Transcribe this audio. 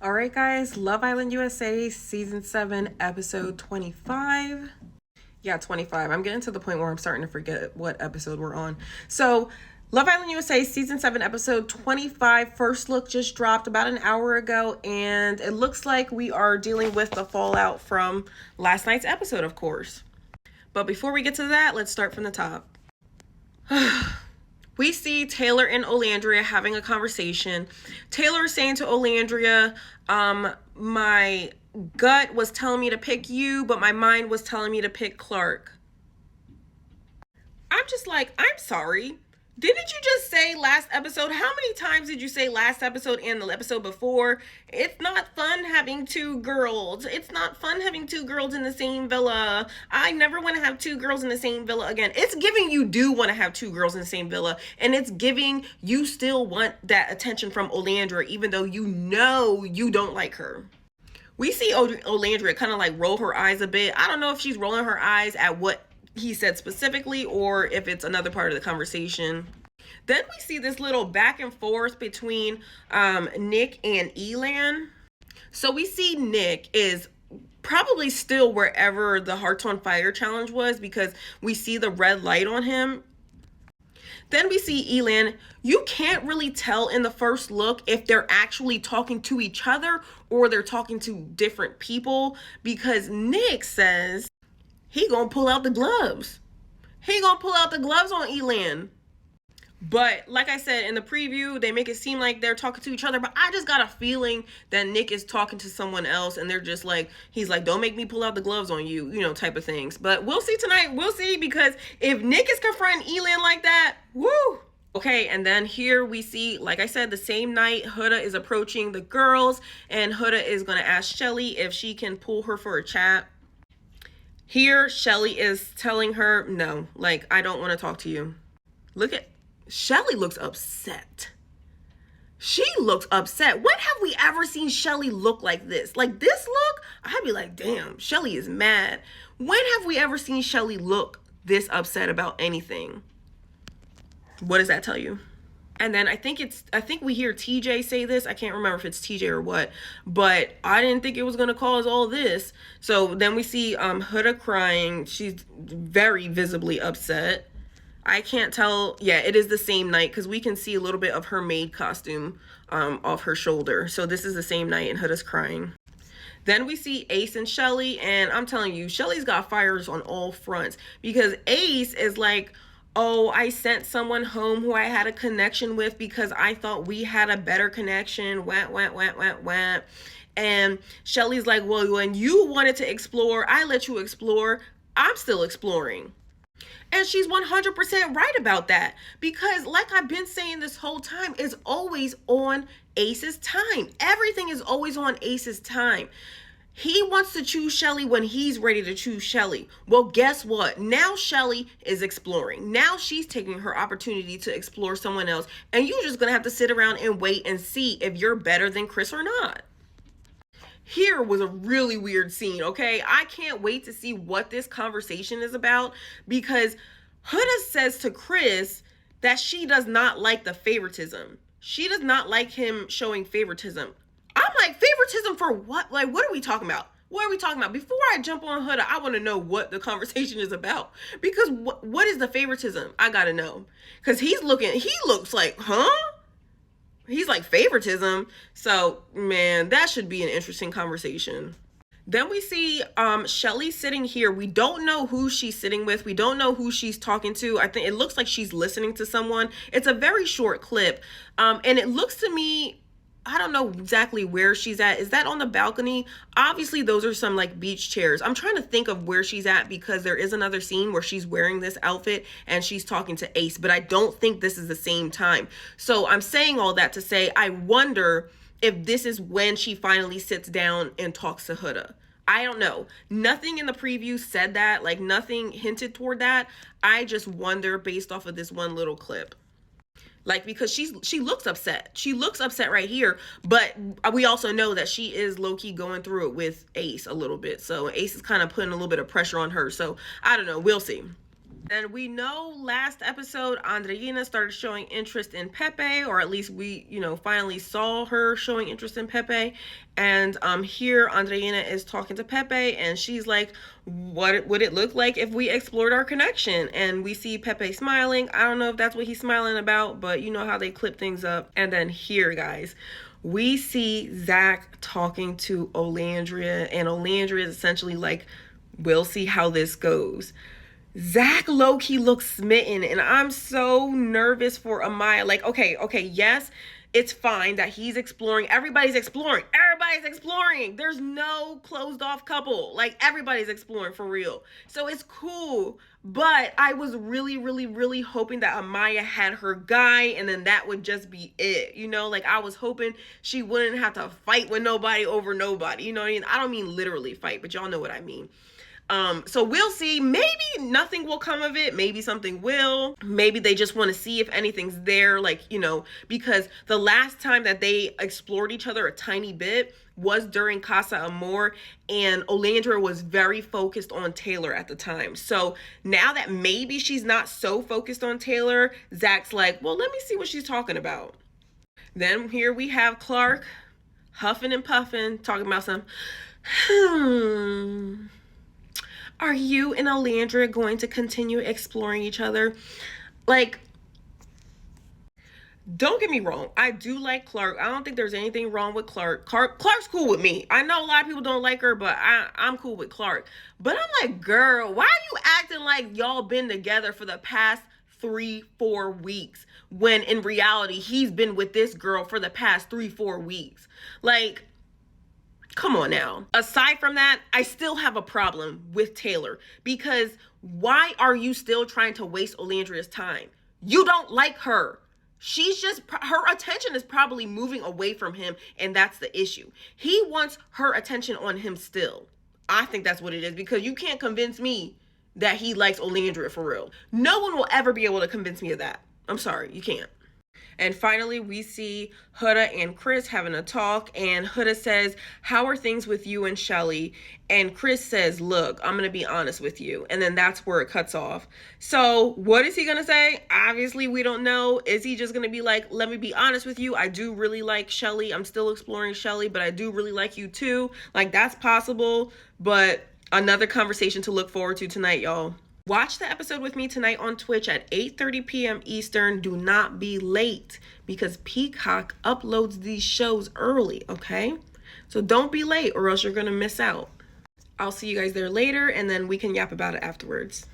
All right, guys, Love Island USA season 7, episode 25. Yeah, 25. I'm getting to the point where I'm starting to forget what episode we're on. So, Love Island USA season 7, episode 25. First look just dropped about an hour ago, and it looks like we are dealing with the fallout from last night's episode, of course. But before we get to that, let's start from the top. We see Taylor and Olandria having a conversation. Taylor is saying to Olandria, my gut was telling me to pick you, but my mind was telling me to pick Clark. I'm just like, I'm sorry. Didn't you just say last episode? How many times did you say last episode and the episode before? It's not fun having two girls. It's not fun having two girls in the same villa. I never want to have two girls in the same villa again. It's giving you do want to have two girls in the same villa. And it's giving you still want that attention from Olandria, even though you know you don't like her. We see Olandria kind of like roll her eyes a bit. I don't know if she's rolling her eyes at what he said specifically or if it's another part of the conversation. Then we see this little back and forth between Nick and Elan. So we see Nick is probably still wherever the Hearts on Fire challenge was, because we see the red light on him. Then we see Elan. You can't really tell in the first look if they're actually talking to each other or they're talking to different people, because Nick says he gonna pull out the gloves. He gonna pull out the gloves on Elan. But like I said in the preview, they make it seem like they're talking to each other, but I just got a feeling that Nick is talking to someone else, and they're just like, he's like, don't make me pull out the gloves on you, you know, type of things. But we'll see tonight. We'll see, because if Nick is confronting Elan like that, woo! Okay, and then here we see, like I said, the same night, Huda is approaching the girls, and Huda is going to ask Shelly if she can pull her for a chat. Here, Shelly is telling her, no, like, I don't want to talk to you. Look at, Shelly looks upset. She looks upset. When have we ever seen Shelly look like this? Like this look, I'd be like, damn, Shelly is mad. When have we ever seen Shelly look this upset about anything? What does that tell you? And then I think we hear TJ say this. I can't remember if it's TJ or what, but I didn't think it was going to cause all this. So then we see Huda crying. She's very visibly upset. I can't tell. Yeah, it is the same night, because we can see a little bit of her maid costume off her shoulder. So this is the same night, and Huda's crying. Then we see Ace and Shelly, and I'm telling you, Shelly's got fires on all fronts, because Ace is like, oh, I sent someone home who I had a connection with because I thought we had a better connection. Wah. And Shelly's like, well, when you wanted to explore, I let you explore. I'm still exploring. And she's 100% right about that, because like I've been saying this whole time, it's always on Ace's time. Everything is always on Ace's time. He wants to choose Shelly when he's ready to choose Shelly. Well, guess what? Now Shelly is exploring. Now she's taking her opportunity to explore someone else. And you're just going to have to sit around and wait and see if you're better than Chris or not. Here was a really weird scene, okay? I can't wait to see what this conversation is about, because Huda says to Chris that she does not like the favoritism. She does not like him showing favoritism. I'm like, favoritism for what? Like, what are we talking about? What are we talking about? Before I jump on Huda, I want to know what the conversation is about. Because what is the favoritism? I got to know. Because he looks like, huh? He's like, favoritism. So, man, that should be an interesting conversation. Then we see Shelly sitting here. We don't know who she's sitting with. We don't know who she's talking to. I think it looks like she's listening to someone. It's a very short clip. And it looks to me, I don't know exactly where she's at. Is that on the balcony? Obviously, those are some like beach chairs. I'm trying to think of where she's at, because there is another scene where she's wearing this outfit and she's talking to Ace, but I don't think this is the same time. So I'm saying all that to say, I wonder if this is when she finally sits down and talks to Huda. I don't know. Nothing in the preview said that, like nothing hinted toward that. I just wonder based off of this one little clip. Like, because she looks upset. She looks upset right here, but we also know that she is low-key going through it with Ace a little bit. So Ace is kind of putting a little bit of pressure on her. So I don't know. We'll see. And we know last episode, Andreina started showing interest in Pepe, or at least we, finally saw her showing interest in Pepe. And here Andreina is talking to Pepe, and she's like, what would it look like if we explored our connection? And we see Pepe smiling. I don't know if that's what he's smiling about, but you know how they clip things up. And then here, guys, we see Zach talking to Olandria, and Olandria is essentially like, we'll see how this goes. Zach low-key looks smitten, and I'm so nervous for Amaya. Like, okay, yes, it's fine that he's exploring. Everybody's exploring. There's no closed off couple. Like, everybody's exploring for real. So it's cool. But I was really, really, really hoping that Amaya had her guy, and then that would just be it. Like, I was hoping she wouldn't have to fight with nobody over nobody. You know what I mean? I don't mean literally fight, but y'all know what I mean. So we'll see. Maybe nothing will come of it. Maybe something will. Maybe they just want to see if anything's there, because the last time that they explored each other a tiny bit was during Casa Amor, and Olandria was very focused on Taylor at the time. So now that maybe she's not so focused on Taylor, Zach's like, well, let me see what she's talking about. Then here we have Clark huffing and puffing, talking about some, are you and Olandria going to continue exploring each other? Like, don't get me wrong. I do like Clark. I don't think there's anything wrong with Clark. Clark's cool with me. I know a lot of people don't like her, but I'm cool with Clark. But I'm like, girl, why are you acting like y'all been together for the past 3-4 weeks when in reality he's been with this girl for the past 3-4 weeks? Like, come on now. Aside from that, I still have a problem with Taylor, because why are you still trying to waste Olandria's time? You don't like her. She's just, her attention is probably moving away from him, and that's the issue. He wants her attention on him still. I think that's what it is, because you can't convince me that he likes Olandria for real. No one will ever be able to convince me of that. I'm sorry, you can't. And finally, we see Huda and Chris having a talk, and Huda says, how are things with you and Shelly? And Chris says, look, I'm going to be honest with you. And then that's where it cuts off. So what is he going to say? Obviously, we don't know. Is he just going to be like, let me be honest with you. I do really like Shelly. I'm still exploring Shelly, but I do really like you too. Like, that's possible, but another conversation to look forward to tonight, y'all. Watch the episode with me tonight on Twitch at 8:30 p.m. Eastern. Do not be late, because Peacock uploads these shows early, okay? So don't be late, or else you're going to miss out. I'll see you guys there later, and then we can yap about it afterwards.